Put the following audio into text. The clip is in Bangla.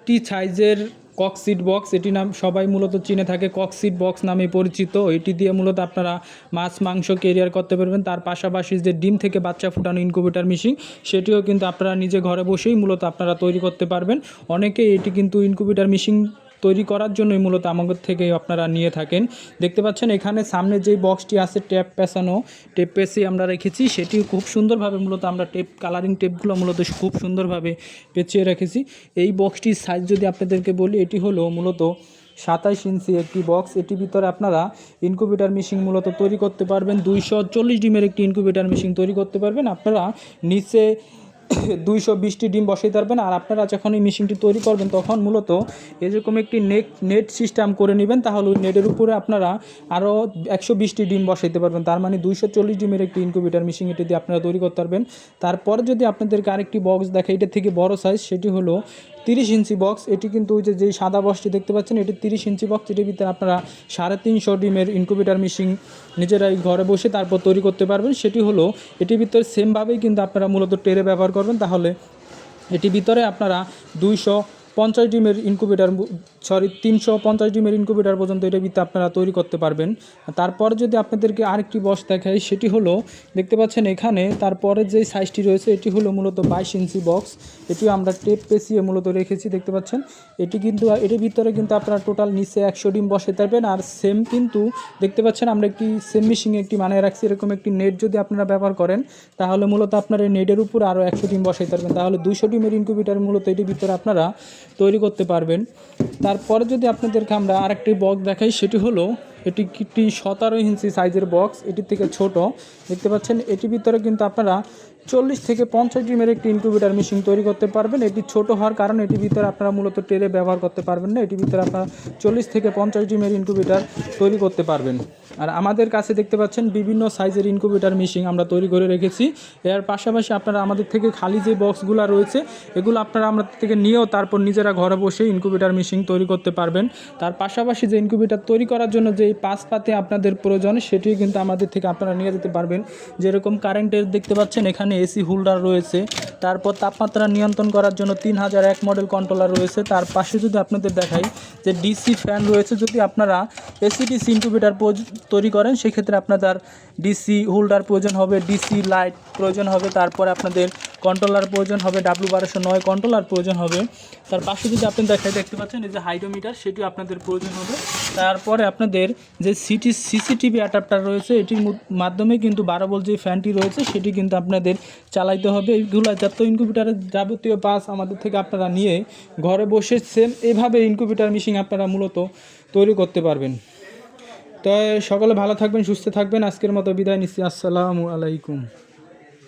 আরেকটি সাইজের ককসিট বক্স, এটি নাম সবাই মূলত চিনে থাকে ককসিট বক্স নামে পরিচিত। এটি দিয়ে মূলত আপনারা মাছ মাংস ক্যারিয়ার করতে পারবেন। তার পাশাপাশি যে ডিম থেকে বাচ্চা ফুটানো ইনকিউবেটর মেশিন, সেটিও কিন্তু আপনারা নিজে ঘরে বসেই মূলত আপনারা তৈরি করতে পারবেন। অনেকে এটি কিন্তু ইনকিউবেটর মেশিন তৈরি করার জন্যই মূলত আমাদের থেকে আপনারা নিয়ে থাকেন। দেখতে পাচ্ছেন এখানে সামনে যেই বক্সটি আছে ট্যাপ পেঁচানো, টেপ পেঁচিয়ে আমরা রেখেছি, সেটি খুব সুন্দরভাবে মূলত আমরা টেপ কালারিং টেপগুলো মূলত খুব সুন্দরভাবে পেঁচিয়ে রেখেছি। এই বক্সটির সাইজ যদি আপনাদেরকে বলি, এটি হলো মূলত 27 ইঞ্চি একটি বক্স। এটির ভিতরে আপনারা ইনকিউবেটর মেশিন মূলত তৈরি করতে পারবেন। 240 ডিমের একটি ইনকিউবেটর মেশিন তৈরি করতে পারবেন। আপনারা নিচে 220টি ডিম বসাইতে পারবেন। আর আপনারা যখন এই মেশিনটি তৈরি করবেন তখন মূলত এরকম একটি নেট সিস্টেম করে নেবেন, তাহলে ওই নেটের উপরে আপনারা আরও 120টি ডিম বসাইতে পারবেন। তার মানে 240 ডিমের একটি ইনকিউবেটর মেশিন এটি দিয়ে আপনারা তৈরি করতে পারবেন। তারপর যদি আপনাদেরকে আরেকটি বক্স দেখে, এটার থেকে বড় সাইজ, সেটি হলো 30 ইঞ্চি বক্স। এটি কিন্তু ওই যেই সাদা বক্সটি দেখতে পাচ্ছেন, এটি 30 ইঞ্চি বক্স। এটির ভিতরে আপনারা 350 ডিমের ইনকিউবেটর মেশিন নিজেরাই ঘরে বসে তারপর তৈরি করতে পারবেন। সেটি হলো এটির ভিতরে সেমভাবেই কিন্তু আপনারা মূলত ট্রে ব্যবহার করবেন, তাহলে এটির ভিতরে আপনারা 250 ডিমের ইনকিউবেটর 350 ডিমের ইনকিউবেটর পর্যন্ত এটার ভিতরে আপনারা তৈরি করতে পারবেন। তারপর যদি আপনাদেরকে আরেকটি বক্স দেখাই, সেটি হলো দেখতে পাচ্ছেন এখানে তারপরে যে সাইজটি রয়েছে, এটি হলো মূলত 22 ইঞ্চি বক্স। এটিও আমরা টেপ পেঁচিয়ে মূলত রেখেছি। দেখতে পাচ্ছেন এটি কিন্তু এটির ভিতরে কিন্তু আপনারা টোটাল নিচে 100 ডিম বসাতে পারবেন। আর সেম কিন্তু দেখতে পাচ্ছেন আমরা একটি সেম মেশিনে একটি বানিয়ে রাখছি। এরকম একটি নেট যদি আপনারা ব্যবহার করেন, তাহলে মূলত আপনার এই নেটের উপর আরও 100 ডিম বসাইতে পারবেন। তাহলে 200 ডিমের ইনকিউবেটর মূলত এটির ভিতরে আপনারা তৈরি করতে পারবেন। তারপরে যদি আপনাদেরকে আমরা আরেকটি বক্স দেখাই, সেটি হলো এটি একটি 17 ইঞ্চি সাইজের বক্স, এটির থেকে ছোট। দেখতে পাচ্ছেন এটির ভিতরে কিন্তু আপনারা 40 থেকে 50 ডিমের একটি ইনকিউবেটর মেশিন তৈরি করতে পারবেন। এটি ছোট হওয়ার কারণে এটির ভিতরে আপনারা মূলত ট্রে ব্যবহার করতে পারবেন না। এটির ভিতরে আপনারা 40 থেকে 50 ডিমের ইনকিউবেটর তৈরি করতে পারবেন। আর আমাদের কাছে দেখতে পাচ্ছেন বিভিন্ন সাইজের ইনকিউবেটর মেশিন আমরা তৈরি করে রেখেছি। এর পাশাপাশি আপনারা আমাদের থেকে খালি যে বক্সগুলো রয়েছে, এগুলো আপনারা আমাদের থেকে নিয়েও তারপর নিজেরা ঘরে বসে ইনকিউবেটর মেশিন তৈরি করতে পারবেন। তার পাশাপাশি যে ইনকিউবেটর তৈরি করার জন্য যে পাশপাতে আপনাদের প্রয়োজন, সেটিও কিন্তু আমাদের থেকে আপনারা নিয়ে যেতে পারবেন। যেরকম কারেন্টের দেখতে পাচ্ছেন এখানে এসি হোল্ডার রয়েছে। তারপর তাপমাত্রা নিয়ন্ত্রণ করার জন্য 3001 মডেল কন্ট্রোলার রয়েছে। তার পাশে যদি আপনাদের দেখাই যে ডিসি ফ্যান রয়েছে। যদি আপনারা এসিডিসি ইনকিউবেটর তৈরি করেন, সেক্ষেত্রে আপনাদের ডিসি হোল্ডার প্রয়োজন হবে, ডিসি লাইট প্রয়োজন হবে, তারপরে আপনাদের কন্ট্রোলার প্রয়োজন হবে, W1209 কন্ট্রোলার প্রয়োজন হবে। তার পাশে যদি আপনি দেখতে পাচ্ছেন এই যে হাইড্রোমিটার, সেটিও আপনাদের প্রয়োজন হবে। তারপরে আপনাদের যে সিসিটিভি অ্যাডাপ্টার রয়েছে, এটির মাধ্যমে কিন্তু 12 ভোল্ট যে ফ্যানটি রয়েছে, সেটি কিন্তু আপনাদের চালাইতে হবে। এইগুলো যত ইনকিউবেটারের যাবতীয় পাস আমাদের থেকে আপনারা নিয়ে ঘরে বসে সেম এভাবে ইনকিউবেটর মেশিন আপনারা মূলত তৈরি করতে পারবেন। তো সকলে ভালো থাকবেন, সুস্থ থাকবেন। আজকের মতো বিদায় নিচ্ছি। আসসালামু আলাইকুম।